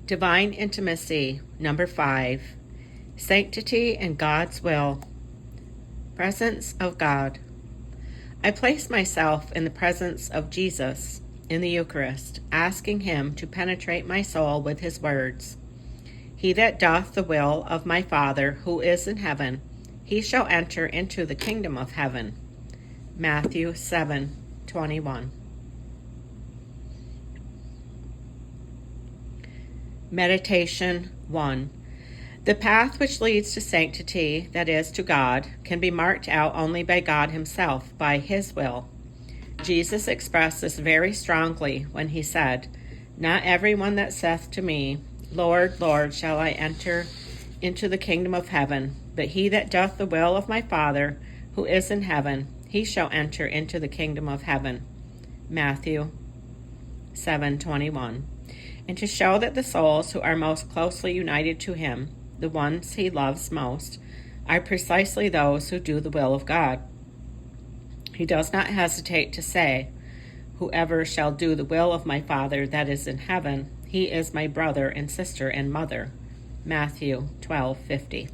Divine Intimacy, number 5. Sanctity and God's Will. Presence of God. I place myself in the presence of Jesus in the Eucharist, asking him to penetrate my soul with his words. He that doth the will of my Father who is in heaven, he shall enter into the kingdom of heaven. Matthew 7:21. Meditation 1. The path which leads to sanctity, that is, to God, can be marked out only by God himself, by his will. Jesus expressed this very strongly when he said, Not every one that saith to me, Lord, Lord, shall I enter into the kingdom of heaven, but he that doth the will of my Father, who is in heaven, he shall enter into the kingdom of heaven. Matthew 7:21. And to show that the souls who are most closely united to him, the ones he loves most, are precisely those who do the will of God. He does not hesitate to say, Whoever shall do the will of my Father that is in heaven, he is my brother and sister and mother. Matthew 12:50.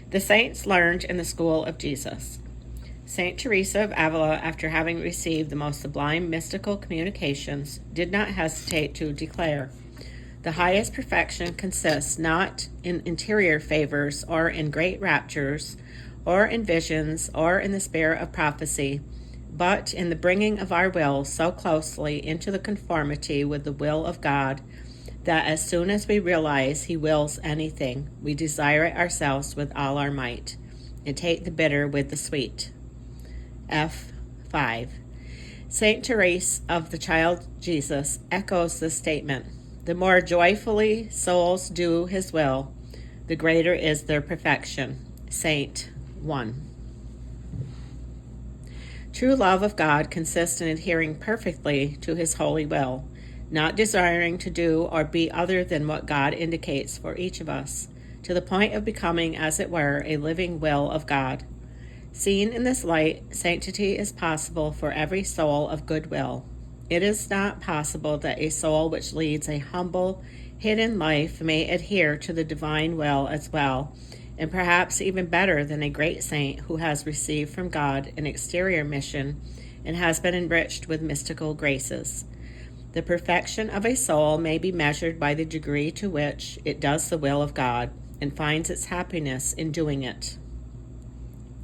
The saints learned in the school of Jesus. St. Teresa of Avila, after having received the most sublime mystical communications, did not hesitate to declare, The highest perfection consists not in interior favors or in great raptures or in visions or in the spirit of prophecy, but in the bringing of our will so closely into the conformity with the will of God that as soon as we realize he wills anything, we desire it ourselves with all our might, and take the bitter with the sweet. F5. St. Teresa of the Child Jesus echoes this statement. The more joyfully souls do his will, the greater is their perfection. Saint 1. True love of God consists in adhering perfectly to his holy will, not desiring to do or be other than what God indicates for each of us, to the point of becoming, as it were, a living will of God. Seen in this light, sanctity is possible for every soul of good will. It is not possible that a soul which leads a humble, hidden life may adhere to the divine will as well, and perhaps even better than a great saint who has received from God an exterior mission and has been enriched with mystical graces. The perfection of a soul may be measured by the degree to which it does the will of God and finds its happiness in doing it.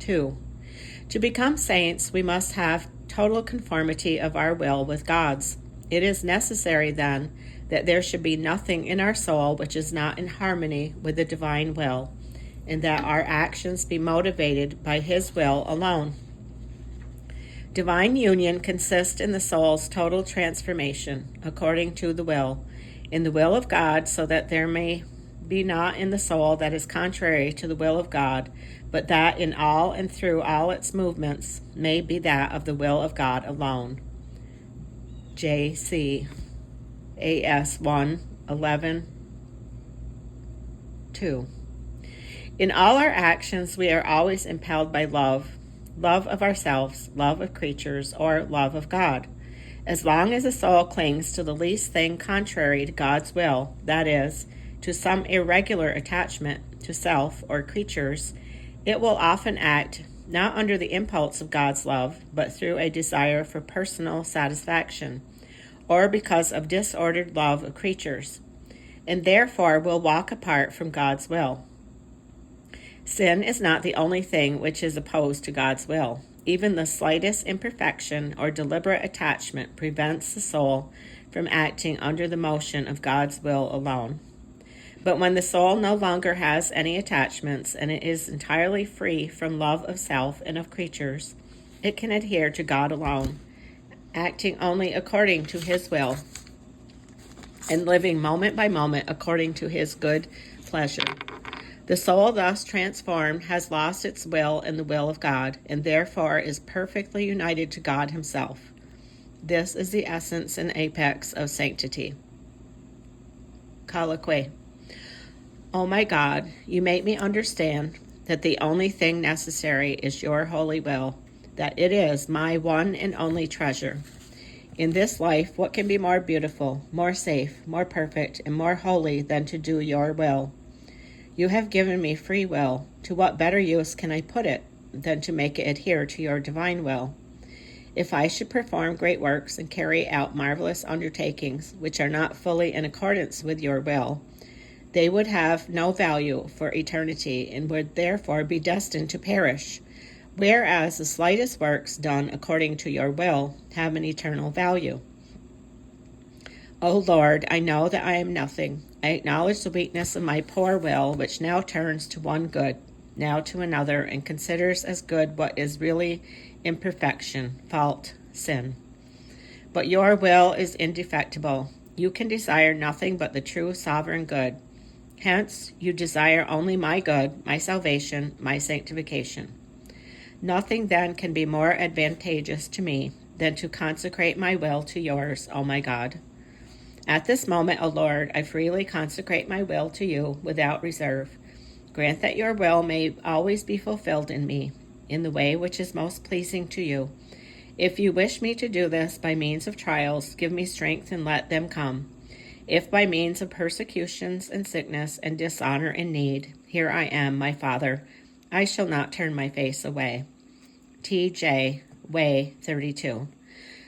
2. To become saints, we must have total conformity of our will with God's. It is necessary, then, that there should be nothing in our soul which is not in harmony with the divine will, and that our actions be motivated by his will alone. Divine union consists in the soul's total transformation, according to the will, in the will of God, so that there may be not in the soul that is contrary to the will of God, but that in all and through all its movements may be that of the will of God alone. J.C. A.S. 1:11-2. In all our actions, we are always impelled by love of ourselves, love of creatures, or love of God. As long as the soul clings to the least thing contrary to God's will, that is, to some irregular attachment to self or creatures, it will often act not under the impulse of God's love, but through a desire for personal satisfaction, or because of disordered love of creatures, and therefore will walk apart from God's will. Sin is not the only thing which is opposed to God's will. Even the slightest imperfection or deliberate attachment prevents the soul from acting under the motion of God's will alone. But when the soul no longer has any attachments and it is entirely free from love of self and of creatures, it can adhere to God alone, acting only according to his will and living moment by moment according to his good pleasure. The soul thus transformed has lost its will in the will of God, and therefore is perfectly united to God himself. This is the essence and apex of sanctity. Colloquy. O my God, you make me understand that the only thing necessary is your holy will, that it is my one and only treasure. In this life, what can be more beautiful, more safe, more perfect, and more holy than to do your will? You have given me free will. To what better use can I put it than to make it adhere to your divine will? If I should perform great works and carry out marvelous undertakings which are not fully in accordance with your will, they would have no value for eternity and would therefore be destined to perish, whereas the slightest works done according to your will have an eternal value. O Lord, I know that I am nothing. I acknowledge the weakness of my poor will, which now turns to one good, now to another, and considers as good what is really imperfection, fault, sin. But your will is indefectible. You can desire nothing but the true sovereign good. Hence, you desire only my good, my salvation, my sanctification. Nothing then can be more advantageous to me than to consecrate my will to yours, O my God. At this moment, O Lord, I freely consecrate my will to you without reserve. Grant that your will may always be fulfilled in me, in the way which is most pleasing to you. If you wish me to do this by means of trials, give me strength and let them come. If by means of persecutions and sickness and dishonor and need, here I am, my Father, I shall not turn my face away. T.J. Way 32.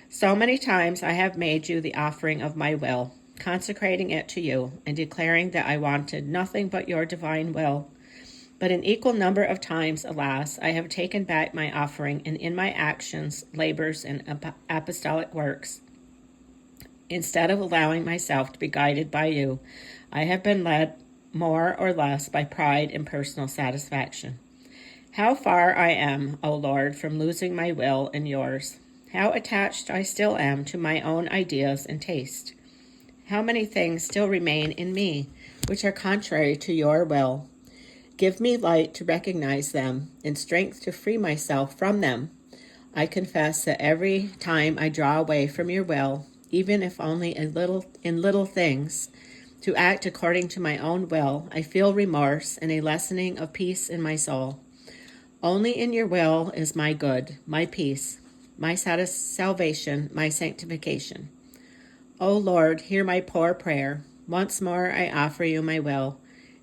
So many times I have made you the offering of my will, consecrating it to you, and declaring that I wanted nothing but your divine will. But an equal number of times, alas, I have taken back my offering, and in my actions, labors, and apostolic works, instead of allowing myself to be guided by you, I have been led more or less by pride and personal satisfaction. How far I am, O Lord, from losing my will and yours. How attached I still am to my own ideas and taste. How many things still remain in me which are contrary to your will. Give me light to recognize them and strength to free myself from them. I confess that every time I draw away from your will, even if only in little things, to act according to my own will, I feel remorse and a lessening of peace in my soul. Only in your will is my good, my peace, my salvation, my sanctification. O Lord, hear my poor prayer. Once more I offer you my will.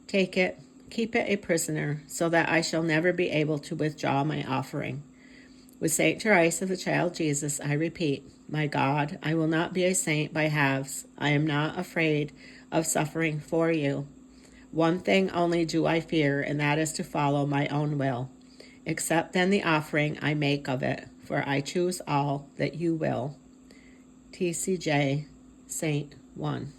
Take it, keep it a prisoner, so that I shall never be able to withdraw my offering. With Saint Teresa, the child Jesus, I repeat, my God, I will not be a saint by halves. I am not afraid of suffering for you. One thing only do I fear, and that is to follow my own will. Accept then the offering I make of it, for I choose all that you will. TCJ, Saint 1.